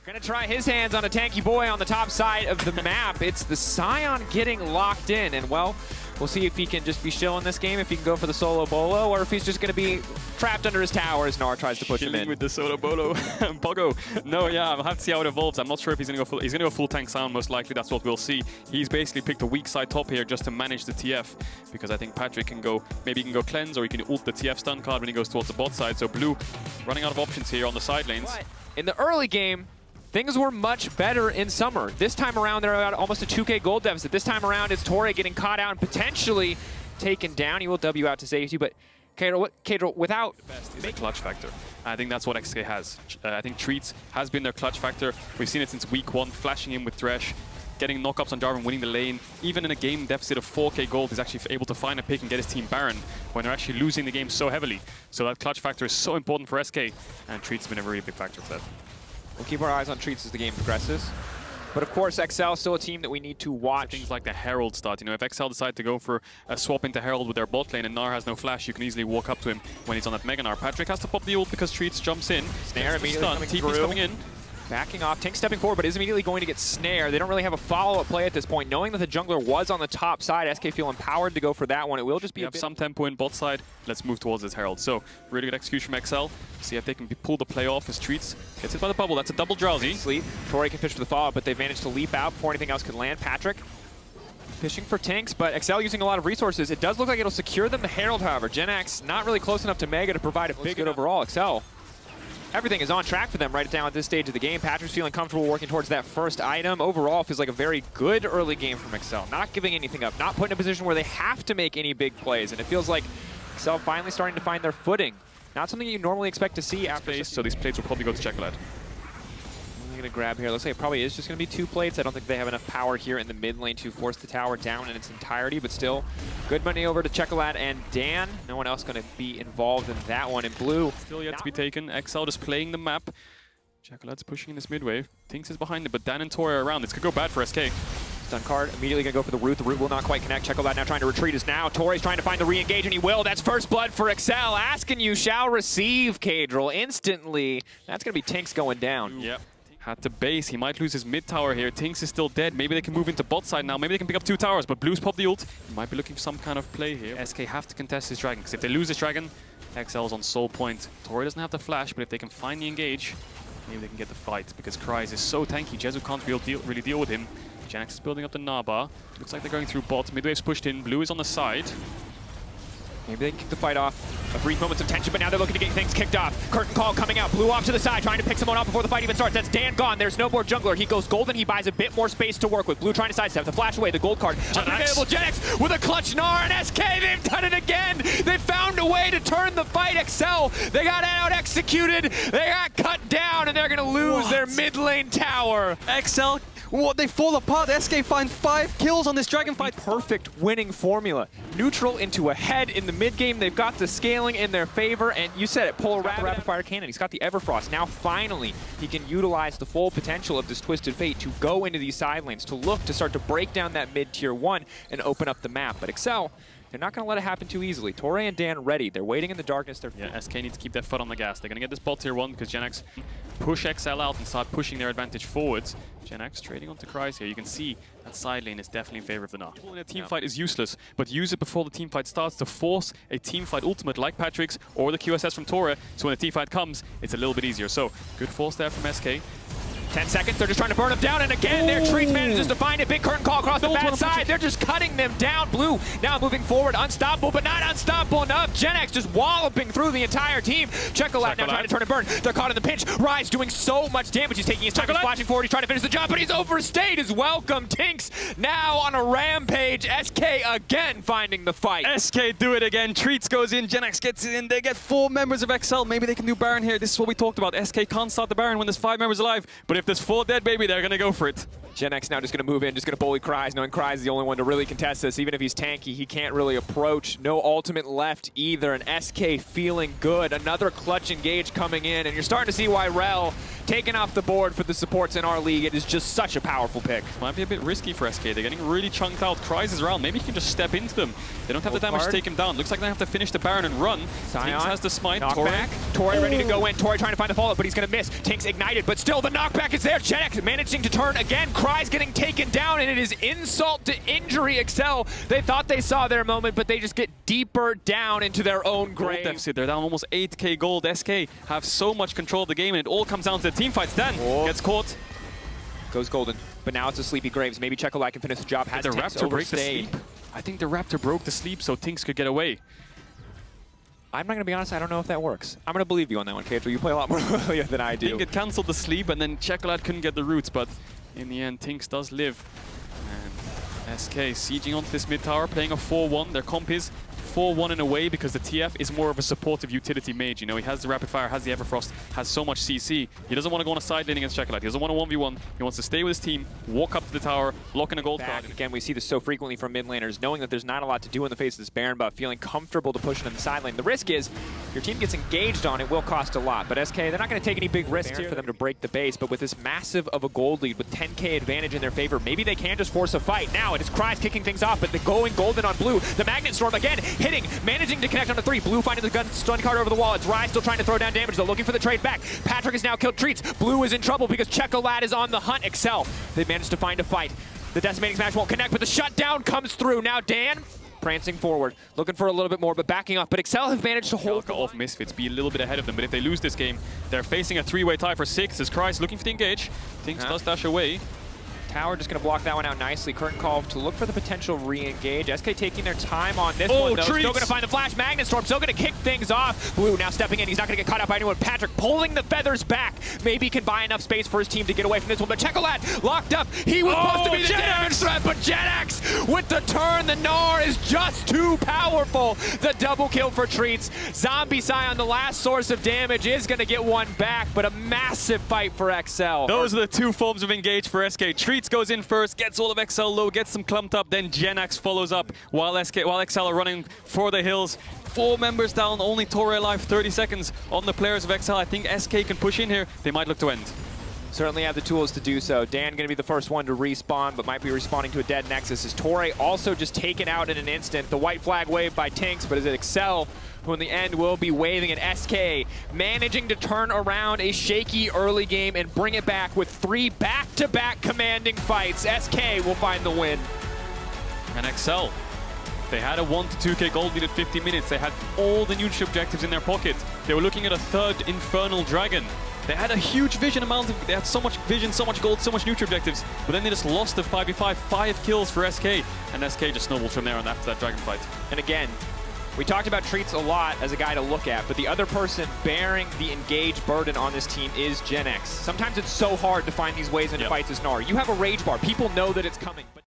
Gonna try his hands on a tanky boy on the top side of the map. It's the Sion getting locked in, and well, we'll see if he can just be chill in this game, if he can go for the solo bolo, or if he's just gonna be trapped under his tower as Gnar tries to push him in. With the solo bolo. Bogo. No, yeah, I'll have to see how it evolves. I'm not sure if he's gonna go full. He's gonna go full tank Sion, most likely. That's what we'll see. He's basically picked a weak side top here just to manage the TF, because I think Patrik can go, maybe he can go cleanse, or he can ult the TF stun card when he goes towards the bot side. So Blue running out of options here on the side lanes. But in the early game, things were much better in summer. This time around, they're at almost a 2K gold deficit. This time around, it's Torre getting caught out and potentially taken down. He will W out to safety, but Caedrel, without... The best is a clutch factor. I think that's what XK has. I think Treatz has been their clutch factor. We've seen it since week 1, flashing in with Thresh, getting knockups on Jarvan, winning the lane. Even in a game deficit of 4K gold, he's actually able to find a pick and get his team Baron when they're actually losing the game so heavily. So that clutch factor is so important for SK, and Treatz has been a very big factor for that. We'll keep our eyes on Treatz as the game progresses. But of course, XL is still a team that we need to watch. So things like the Herald start. You know, if XL decide to go for a swap into Herald with their bot lane and Gnar has no flash, you can easily walk up to him when he's on that Mega Gnar. Patrik has to pop the ult because Treatz jumps in. Snare immediately coming through. TP's coming in. Backing off, Tynx stepping forward, but is immediately going to get snared. They don't really have a follow-up play at this point. Knowing that the jungler was on the top side, SK feel empowered to go for that one. It will just be some tempo in bot side. Let's move towards this Herald. So, really good execution from XL. See if they can pull the play off as Treatz gets hit by the bubble. That's a double drowsy. Sleep. Torre can fish for the follow-up, but they've managed to leap out before anything else could land. Patrik fishing for Tynx, but XL using a lot of resources. It does look like it'll secure them the Herald, however. Jenax not really close enough to Mega to provide a big good overall. XL. Everything is on track for them right now at this stage of the game. Patrik's feeling comfortable working towards that first item. Overall, feels like a very good early game from XL. Not giving anything up, not put in a position where they have to make any big plays. And it feels like XL finally starting to find their footing. Not something you normally expect to see after space, so these plates will probably go to Czekolad. I'm going to grab here. Looks like it probably is just going to be 2 plates. I don't think they have enough power here in the mid lane to force the tower down in its entirety, but still good money over to Czekolad and Dan. No one else going to be involved in that one. In blue, still yet to be taken. XL just playing the map. Czekolad's pushing in this mid wave. Tynx is behind it, but Dan and Torre are around. This could go bad for SK. Stun card, immediately going to go for the root. The root will not quite connect. Czekolad now trying to retreat as now. Torre's trying to find the re-engage, and he will. That's first blood for XL. Asking you shall receive, Caedrel. Instantly, that's going to be Tynx going down. Yep. Had to base. He might lose his mid tower here. Tynx is still dead. Maybe they can move into bot side now. Maybe they can pick up 2 towers, but Blue's popped the ult. He might be looking for some kind of play here. SK have to contest this dragon, because if they lose this dragon, XL's on soul point. Torre doesn't have the flash, but if they can find the engage, maybe they can get the fight, because Kryze is so tanky. Jezu can't really deal with him. Jenax is building up the Naba. Looks like they're going through bot. Midwave's pushed in. Blue is on the side. Maybe they can kick the fight off. A brief moments of tension, but now they're looking to get things kicked off. Curtain call coming out. Blue off to the side, trying to pick someone up before the fight even starts. That's Dan gone. There's no more jungler. He goes golden. He buys a bit more space to work with. Blue trying to sidestep. The flash away. The gold card. Unavailable. Jenax with a clutch Gnar and SK. They've done it again. They found a way to turn the fight. XL. They got out executed. They got cut down, and they're going to lose their mid lane tower. XL. What, they fall apart. SK find 5 kills on this dragon fight. Perfect winning formula. Neutral into a head in the mid game. They've got the scaling in their favor, and you said it, Polar Rapid Fire Cannon. He's got the Everfrost. Now finally, he can utilize the full potential of this Twisted Fate to go into these side lanes, to look to start to break down that mid tier 1 and open up the map. But XL, they're not going to let it happen too easily. Torre and Dan ready. They're waiting in the darkness. Yeah, SK needs to keep their foot on the gas. They're going to get this bot tier 1 because Jenax push XL out and start pushing their advantage forwards. Jenax trading onto Kryze here. You can see that side lane is definitely in favor of the Gnar. In a team fight is useless, but use it before the team fight starts to force a team fight ultimate like Patrik's or the QSS from Torre, so when a team fight comes, it's a little bit easier. So, good force there from SK. 10 seconds, they're just trying to burn them down, and again, their Treatz manages to find it. Big curtain call across the bad side. They're just cutting them down. Blue now moving forward, unstoppable, but not unstoppable enough. Jenax just walloping through the entire team. Czekolad now trying to turn and burn. They're caught in the pinch. Ryze doing so much damage. He's taking his time, he's flashing forward. He's trying to finish the job, but he's overstayed his welcome. Tynx now on a rampage. SK again finding the fight. SK do it again. Treatz goes in. Jenax gets in. They get 4 members of XL. Maybe they can do Baron here. This is what we talked about. SK can't start the Baron when there's 5 members alive, but if there's 4 dead, baby, they're going to go for it. Jenax now just going to move in, just going to bully Kryze, knowing Kryze is the only one to really contest this. Even if he's tanky, he can't really approach. No ultimate left either, and SK feeling good. Another clutch engage coming in, and you're starting to see why Rell taken off the board for the supports in our league. It is just such a powerful pick. Might be a bit risky for SK. They're getting really chunked out. Kryze is around. Maybe he can just step into them. They don't have the damage to take him down. Looks like they have to finish the Baron and run. Sion Tynx has the smite. Knockback. Tory ready to go in. Tory trying to find the follow-up, but he's going to miss. Tynx ignited, but still the knockback is there. Jenax managing to turn again. Kryze getting taken down, and it is insult to injury. Excel, they thought they saw their moment, but they just get deeper down into their own grave. Deficit. They're down almost 8k gold. SK have so much control of the game, and it all comes down to the team fights. Dan gets caught. Goes golden, but now it's a sleepy Graves. Maybe Czekolad can finish the job. Has the Tynx Raptor break the overstayed. sleep? I think the Raptor broke the sleep so Tynx could get away. I'm not going to be honest, I don't know if that works. I'm going to believe you on that one, Caedrel. You play a lot more LIllia than I do. I think it cancelled the sleep, and then Czekolad couldn't get the roots, but in the end, Tynx does live. And SK sieging onto this mid tower, playing a 4-1. Their comp is 4-1 in a way because the TF is more of a supportive utility mage. You know, he has the Rapid Fire, has the Everfrost, has so much CC. He doesn't want to go on a side lane against Czekolad. He doesn't want to 1v1. He wants to stay with his team, walk up to the tower, lock in a gold card. Again, we see this so frequently from mid laners, knowing that there's not a lot to do in the face of this Baron buff, feeling comfortable to push it in the side lane. The risk is, your team gets engaged on it, will cost a lot. But SK, they're not going to take any big risks here for them to break the base. But with this massive of a gold lead, with 10k advantage in their favor, maybe they can just force a fight. Now it is Kryze kicking things off, but the going golden on blue. The Magnet Storm again, hitting, managing to connect on the 3. Blue finding the gun stun card over the wall. It's Ryze still trying to throw down damage, though, looking for the trade back. Patrik has now killed Treatz. Blue is in trouble because Czekolad is on the hunt. Excel, they managed to find a fight. The decimating smash won't connect, but the shutdown comes through. Now Dan prancing forward, looking for a little bit more, but backing up. But Excel have managed to hold off Misfits, be a little bit ahead of them. But if they lose this game, they're facing a 3-way tie for 6. As Kryze looking for the engage. Tynx does dash away. Tower just going to block that one out nicely. Curtain call to look for the potential re-engage. SK taking their time on this one, though. Treatz. Still going to find the flash. Magnet Storm still going to kick things off. Blue now stepping in. He's not going to get caught out by anyone. Patrik pulling the feathers back. Maybe he can buy enough space for his team to get away from this one. But Czekolad locked up. He was supposed to be the damage threat, but Jenax with the turn. The Gnar is just too powerful. The double kill for Treatz. Zombie Sion, the last source of damage, is going to get one back, but a massive fight for XL. Those are the two forms of engage for SK. Treatz goes in first, gets all of XL low, gets them clumped up, then Jenax follows up while XL are running for the hills. 4 members down, only Torre alive, 30 seconds on the players of XL. I think SK can push in here. They might look to end. Certainly have the tools to do so. Dan going to be the first one to respawn, but might be respawning to a dead Nexus. As Torre also just taken out in an instant. The white flag waved by Tynx, but is it XL who in the end will be waving at SK, managing to turn around a shaky early game and bring it back with 3 back-to-back commanding fights. SK will find the win. And XL, they had a 1 to 2k gold lead at 50 minutes. They had all the neutral objectives in their pocket. They were looking at a 3rd Infernal Dragon. They had a huge vision amount of, they had so much vision, so much gold, so much neutral objectives, but then they just lost the 5v5, 5 kills for SK, and SK just snowballed from there on after that dragon fight. And again, we talked about Treatz a lot as a guy to look at, but the other person bearing the engage burden on this team is Jenax. Sometimes it's so hard to find these ways into fights as Gnar. You have a rage bar. People know that it's coming. But